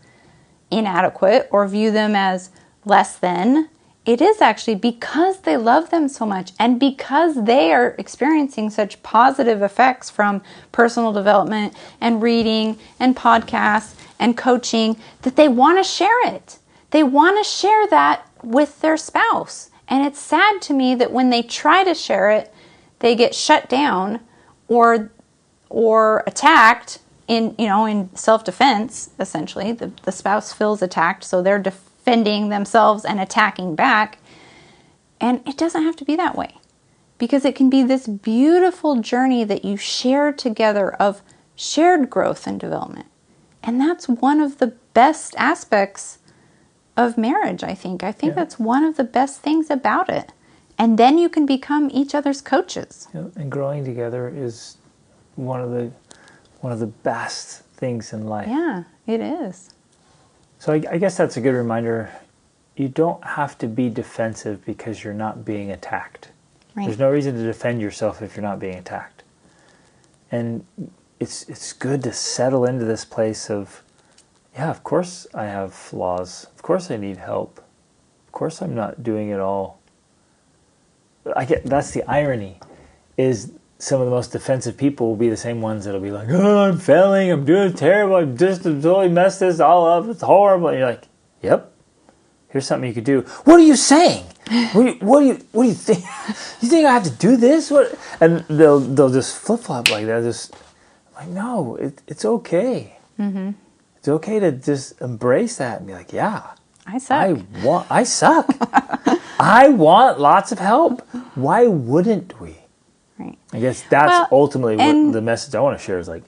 inadequate or view them as less than. It is actually because they love them so much, and because they are experiencing such positive effects from personal development and reading and podcasts and coaching, that they want to share it. They want to share that with their spouse. And it's sad to me that when they try to share it, they get shut down or attacked in self-defense, essentially. The spouse feels attacked, so they're defending themselves and attacking back. And it doesn't have to be that way, because it can be this beautiful journey that you share together of shared growth and development. And that's one of the best aspects of marriage, I think. I think that's one of the best things about it. And then you can become each other's coaches. Yeah, and growing together is one of the best things in life. Yeah, it is. So I guess that's a good reminder. You don't have to be defensive because you're not being attacked. Right. There's no reason to defend yourself if you're not being attacked. And it's good to settle into this place of, yeah, of course I have flaws. Of course I need help. Of course I'm not doing it all. That's the irony, is some of the most defensive people will be the same ones that'll be like, oh, I'm failing, I'm doing terrible, I'm just totally messed this all up, it's horrible. And you're like, yep, here's something you could do. What are you saying? What do you think? You think I have to do this? What? And they'll just flip flop like that. Just like, no, it's okay. Mm-hmm. It's okay to just embrace that and be like, yeah, I suck. I suck. I want lots of help. Why wouldn't we? Right. I guess that's ultimately what the message I want to share is like,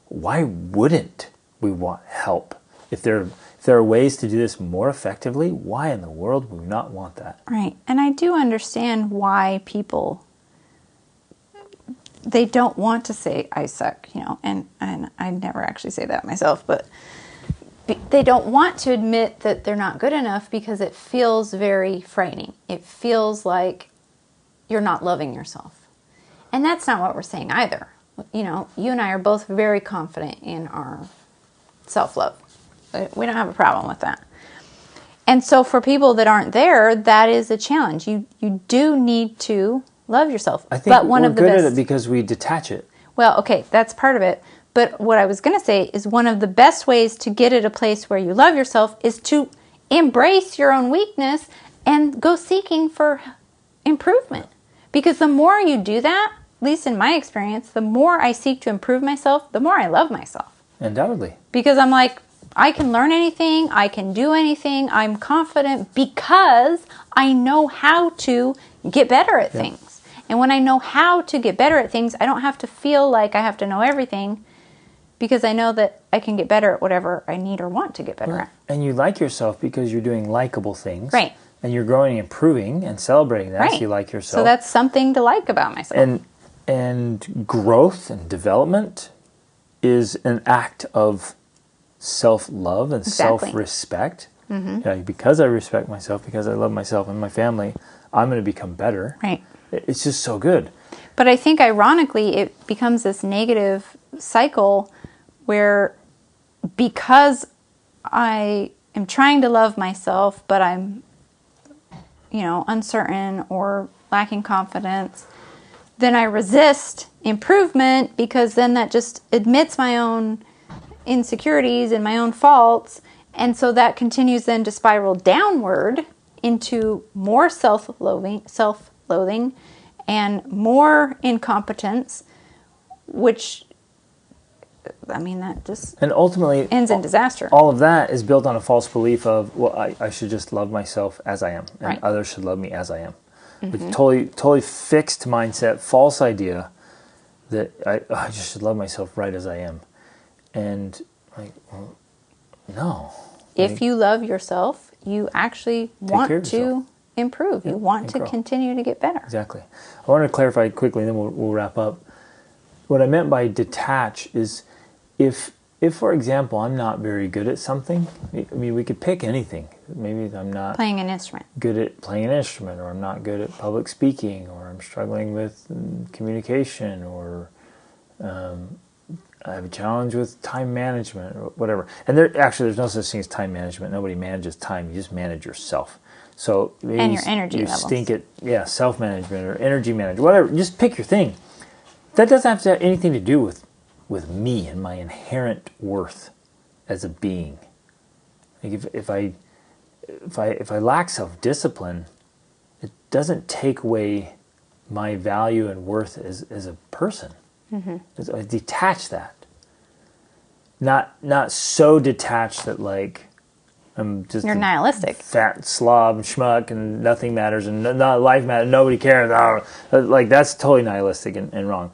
why wouldn't we want help? If there are ways to do this more effectively, why in the world would we not want that? Right. And I do understand why people, they don't want to say I suck, and I never actually say that myself, but they don't want to admit that they're not good enough because it feels very frightening. It feels like you're not loving yourself. And that's not what we're saying either. You and I are both very confident in our self-love. We don't have a problem with that. And so for people that aren't there, that is a challenge. You do need to love yourself. I think we're good at it because we detach it. Well, okay, that's part of it. But what I was going to say is one of the best ways to get at a place where you love yourself is to embrace your own weakness and go seeking for improvement. Because the more you do that, at least in my experience, the more I seek to improve myself, the more I love myself. Undoubtedly. Because I'm like, I can learn anything, I can do anything, I'm confident because I know how to get better at things. And when I know how to get better at things, I don't have to feel like I have to know everything, because I know that I can get better at whatever I need or want to get better at. And you like yourself because you're doing likable things. Right. And you're growing and improving and celebrating that. Right. So you like yourself. So that's something to like about myself. And growth and development is an act of self-love and self-respect. Because I respect myself, because I love myself and my family, I'm going to become better. Right. It's just so good. But I think ironically it becomes this negative cycle where, because I am trying to love myself, but I'm, uncertain or lacking confidence, then I resist improvement, because then that just admits my own insecurities and my own faults. And so that continues then to spiral downward into more self-loathing and more incompetence, which, that just and ultimately ends in disaster. All of that is built on a false belief of, well, I should just love myself as I am, and others should love me as I am. It's totally fixed mindset, false idea that I just should love myself right as I am. And no. If you love yourself, you actually want to improve. You want to continue to get better. Exactly. I want to clarify quickly, and then we'll wrap up. What I meant by detach is if, for example, I'm not very good at something, we could pick anything. Maybe I'm not playing an instrument. Good at playing an instrument, or I'm not good at public speaking, or I'm struggling with communication, or I have a challenge with time management, or whatever. And there's no such thing as time management. Nobody manages time. You just manage yourself. So maybe and your energy levels. Stink at self-management or energy management, whatever. Just pick your thing. That doesn't have to have anything to do with me and my inherent worth as a being. Like if I lack self-discipline, it doesn't take away my value and worth as a person. I detach that. Not so detached that I'm just you're nihilistic, fat slob and schmuck, and nothing matters, and not life matters, nobody cares. That's totally nihilistic and wrong.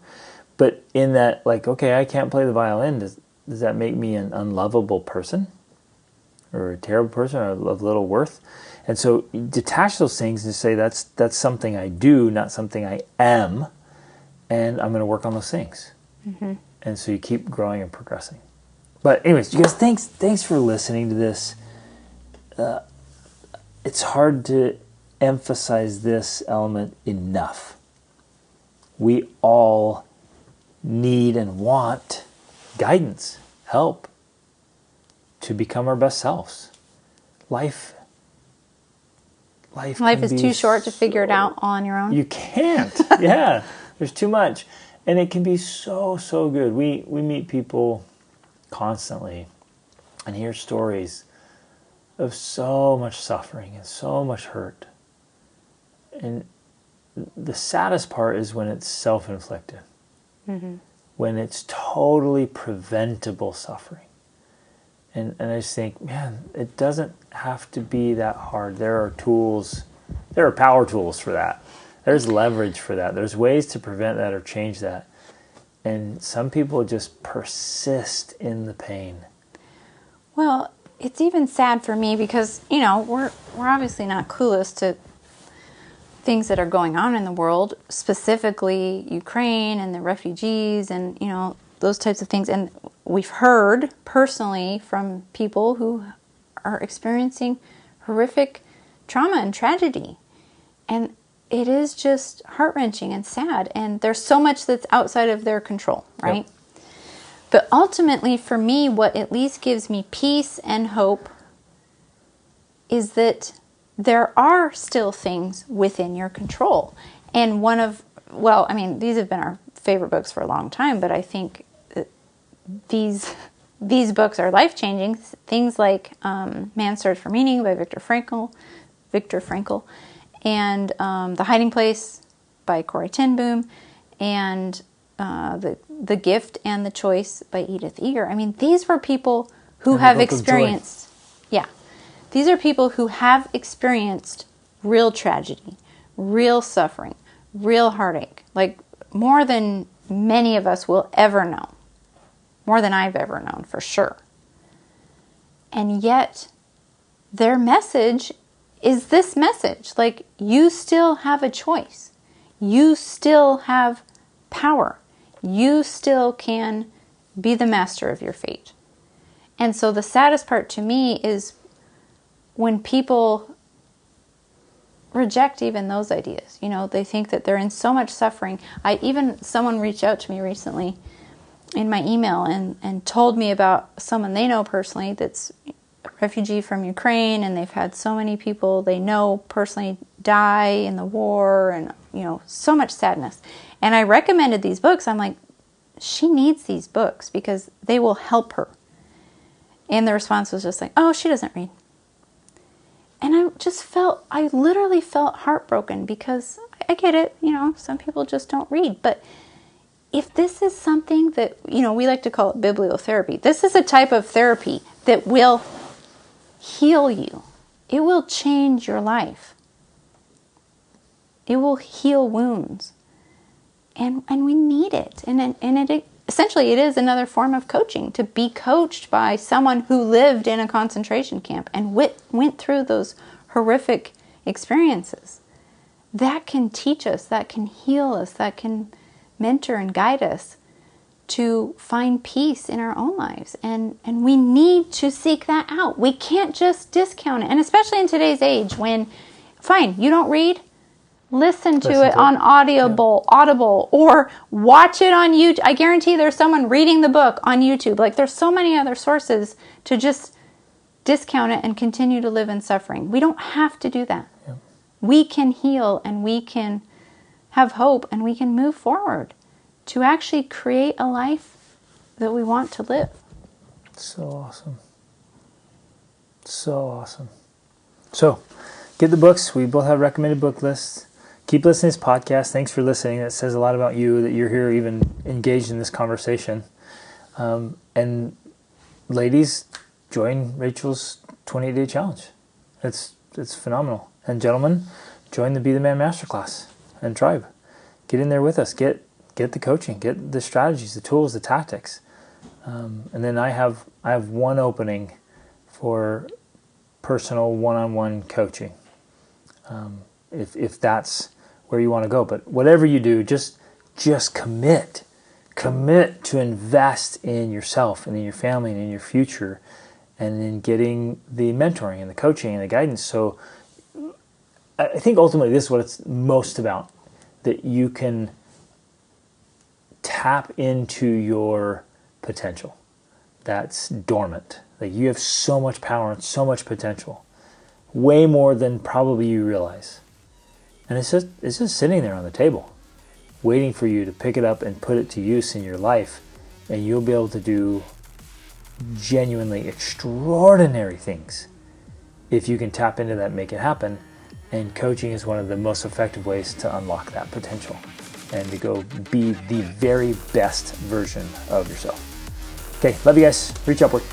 But in that, okay, I can't play the violin. Does that make me an unlovable person, or a terrible person, or of little worth? And so detach those things and say that's something I do, not something I am, and I'm going to work on those things. And so you keep growing and progressing. But anyways, you guys, thanks for listening to this. It's hard to emphasize this element enough. We all need and want guidance, help to become our best selves. Life is too short to figure it out on your own. You can't. Yeah, there's too much, and it can be so good. We meet people constantly and hear stories of so much suffering and so much hurt. And the saddest part is when it's self-inflicted. When it's totally preventable suffering. And I just think, man, it doesn't have to be that hard. There are power tools for that. There's leverage for that. There's ways to prevent that or change that. And some people just persist in the pain. Well, it's even sad for me because, we're obviously not clueless to things that are going on in the world, specifically Ukraine and the refugees and, those types of things. And we've heard personally from people who are experiencing horrific trauma and tragedy. And it is just heart-wrenching and sad. And there's so much that's outside of their control, right? Yep. But ultimately, for me, what at least gives me peace and hope is that there are still things within your control. And these have been our favorite books for a long time, but I think these books are life-changing. Things like Man's Search for Meaning by Viktor Frankl, and The Hiding Place by Corrie ten Boom, and the Gift and the Choice by Edith Eger. I mean, these were people who have experienced, these are people who have experienced real tragedy, real suffering, real heartache, like more than many of us will ever know, more than I've ever known for sure. And yet their message is this message, like, you still have a choice. You still have power. You still can be the master of your fate. And so the saddest part to me is when people reject even those ideas. You know, they think that they're in so much suffering. Someone reached out to me recently in my email and told me about someone they know personally that's a refugee from Ukraine, and they've had so many people they know personally die in the war, and, you know, so much sadness. And I recommended these books. I'm like, she needs these books because they will help her. And the response was just like, oh, she doesn't read. And I literally felt heartbroken, because I get it, you know, some people just don't read. But if this is something that, you know, we like to call it bibliotherapy, this is a type of therapy that will heal you. It will change your life. It will heal wounds. And we need it. And it essentially, it is another form of coaching, to be coached by someone who lived in a concentration camp and went through those horrific experiences. That can teach us, that can heal us, that can mentor and guide us to find peace in our own lives. And we need to seek that out. We can't just discount it. And especially in today's age when, fine, you don't read, listen to it on Audible, or watch it on YouTube. I guarantee there's someone reading the book on YouTube. Like, there's so many other sources to just discount it and continue to live in suffering. We don't have to do that. Yeah. We can heal, and we can have hope, and we can move forward to actually create a life that we want to live. So awesome. So awesome. So, get the books. We both have recommended book lists. Keep listening to this podcast. Thanks for listening. That says a lot about you, that you're here even engaged in this conversation. And ladies, join Rachel's 28-day challenge. It's phenomenal. And gentlemen, join the Be the Man Masterclass and Tribe. Get in there with us. Get the coaching. Get the strategies, the tools, the tactics. And then I have one opening for personal one-on-one coaching. If that's where you want to go. But whatever you do, just commit to invest in yourself and in your family and in your future, and in getting the mentoring and the coaching and the guidance. So I think ultimately this is what it's most about, that you can tap into your potential that's dormant. Like, you have so much power and so much potential, way more than probably you realize. And it's just sitting there on the table, waiting for you to pick it up and put it to use in your life, and you'll be able to do genuinely extraordinary things if you can tap into that and make it happen. And coaching is one of the most effective ways to unlock that potential and to go be the very best version of yourself. Okay, love you guys. Reach upward.